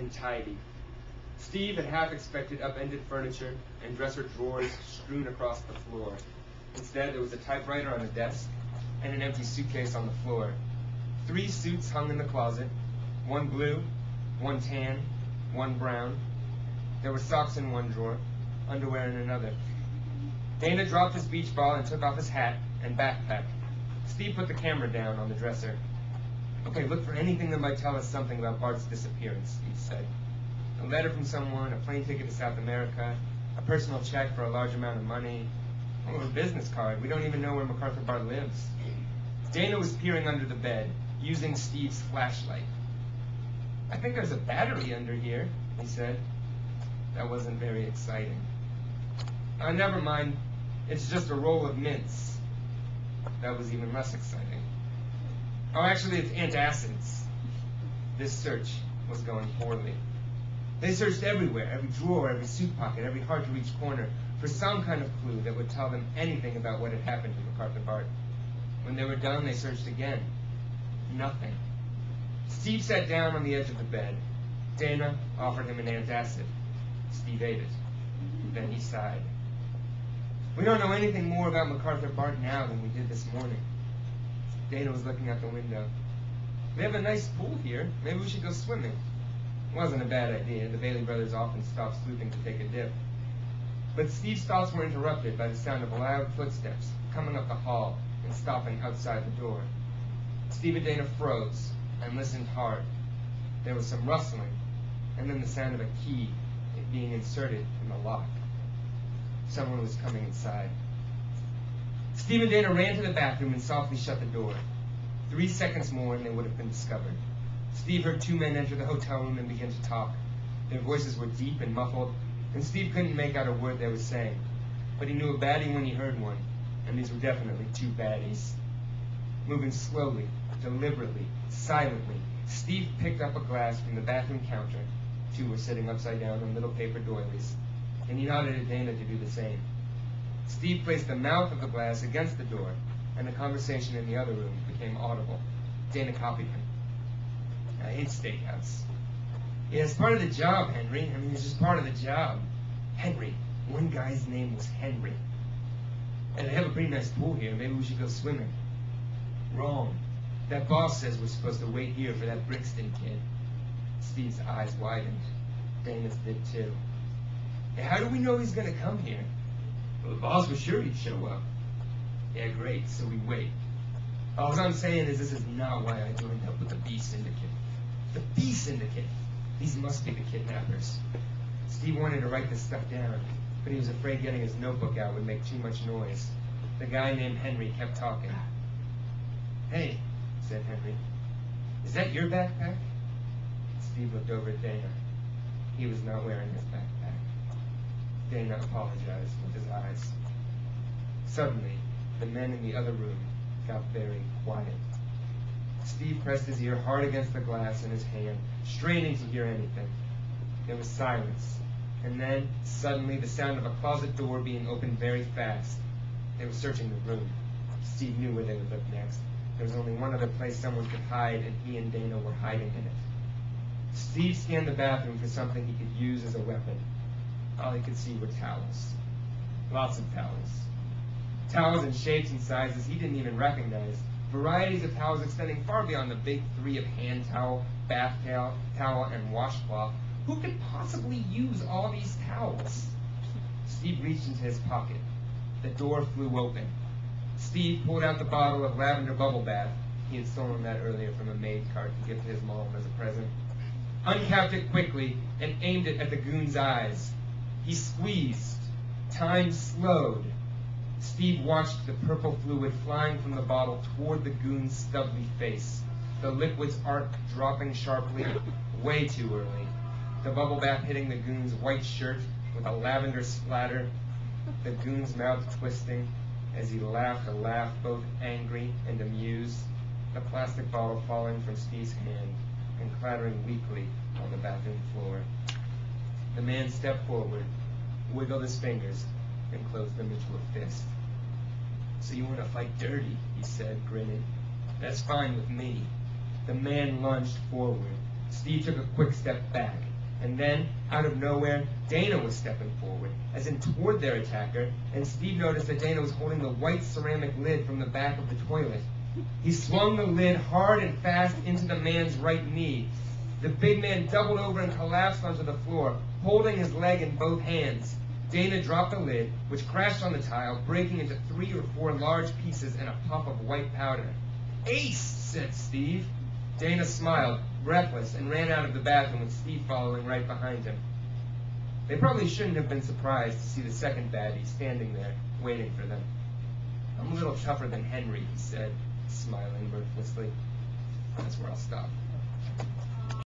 and tidy. Steve had half expected upended furniture and dresser drawers strewn across the floor. Instead, there was a typewriter on the desk and an empty suitcase on the floor. 3 suits hung in the closet, 1 blue, 1 tan, 1 brown. There were socks in one drawer, underwear in another. Dana dropped his beach ball and took off his hat and backpack. Steve put the camera down on the dresser. "Okay, look for anything that might tell us something about Bart's disappearance," Steve said. "A letter from someone, a plane ticket to South America, a personal check for a large amount of money, or a business card. We don't even know where MacArthur Bart lives." Dana was peering under the bed, using Steve's flashlight. "I think there's a battery under here," he said. That wasn't very exciting. Never mind. It's just a roll of mints." That was even less exciting. "Oh, actually, it's antacids." This search was going poorly. They searched everywhere, every drawer, every suit pocket, every hard-to-reach corner, for some kind of clue that would tell them anything about what had happened to MacArthur Bart. When they were done, they searched again. Nothing. Steve sat down on the edge of the bed. Dana offered him an antacid. Steve ate it. Then he sighed. "We don't know anything more about MacArthur Bart now than we did this morning." Dana was looking out the window. "We have a nice pool here. Maybe we should go swimming." It wasn't a bad idea. The Bailey brothers often stopped sleuthing to take a dip. But Steve's thoughts were interrupted by the sound of loud footsteps coming up the hall and stopping outside the door. Steve and Dana froze and listened hard. There was some rustling, and then the sound of a key being inserted in the lock. Someone was coming inside. Steve and Dana ran to the bathroom and softly shut the door. 3 seconds more and they would have been discovered. Steve heard 2 men enter the hotel room and begin to talk. Their voices were deep and muffled, and Steve couldn't make out a word they were saying. But he knew a baddie when he heard one, and these were definitely 2 baddies. Moving slowly, deliberately, silently, Steve picked up a glass from the bathroom counter. 2 were sitting upside down on little paper doilies, and he nodded at Dana to do the same. Steve placed the mouth of the glass against the door, and the conversation in the other room became audible. Dana copied him. "I hate steakhouse." "Yeah, it's part of the job, Henry. I mean, it's just part of the job." "Henry. One guy's name was Henry." "And they have a pretty nice pool here. Maybe we should go swimming." "Wrong. That boss says we're supposed to wait here for that Brixton kid." Steve's eyes widened. Dana's did too. "Hey, how do we know he's going to come here?" "Well, the boss was sure he'd show up." "Yeah, great, so we wait." "All I'm saying is this is not why I joined up with the B Syndicate." "The B Syndicate? These must be the kidnappers." Steve wanted to write this stuff down, but he was afraid getting his notebook out would make too much noise. The guy named Henry kept talking. "Hey," said Henry, "is that your backpack?" Steve looked over at Dana. He was not wearing his backpack. Dana apologized with his eyes. Suddenly, the men in the other room got very quiet. Steve pressed his ear hard against the glass in his hand, straining to hear anything. There was silence, and then, suddenly, the sound of a closet door being opened very fast. They were searching the room. Steve knew where they would look next. There was only one other place someone could hide, and he and Dana were hiding in it. Steve scanned the bathroom for something he could use as a weapon. All he could see were towels. Lots of towels. Towels in shapes and sizes he didn't even recognize. Varieties of towels extending far beyond the big 3 of hand towel, bath towel, and washcloth. Who could possibly use all these towels? Steve reached into his pocket. The door flew open. Steve pulled out the bottle of lavender bubble bath. He had stolen that earlier from a maid cart to give to his mom as a present. Uncapped it quickly and aimed it at the goon's eyes. He squeezed. Time slowed. Steve watched the purple fluid flying from the bottle toward the goon's stubbly face. The liquid's arc dropping sharply, way too early. The bubble bath hitting the goon's white shirt with a lavender splatter. The goon's mouth twisting as he laughed a laugh both angry and amused. The plastic bottle falling from Steve's hand and clattering weakly on the bathroom floor. The man stepped forward, wiggled his fingers, and closed them into a fist. "So you want to fight dirty," he said, grinning. "That's fine with me." The man lunged forward. Steve took a quick step back. And then, out of nowhere, Dana was stepping forward, as in toward their attacker, and Steve noticed that Dana was holding the white ceramic lid from the back of the toilet. He swung the lid hard and fast into the man's right knee. The big man doubled over and collapsed onto the floor, holding his leg in both hands. Dana dropped the lid, which crashed on the tile, breaking into 3 or 4 large pieces and a puff of white powder. "Ace!" said Steve. Dana smiled, breathless, and ran out of the bathroom with Steve following right behind him. They probably shouldn't have been surprised to see the second baddie standing there, waiting for them. "I'm a little tougher than Henry," he said, smiling mirthlessly. That's where I'll stop.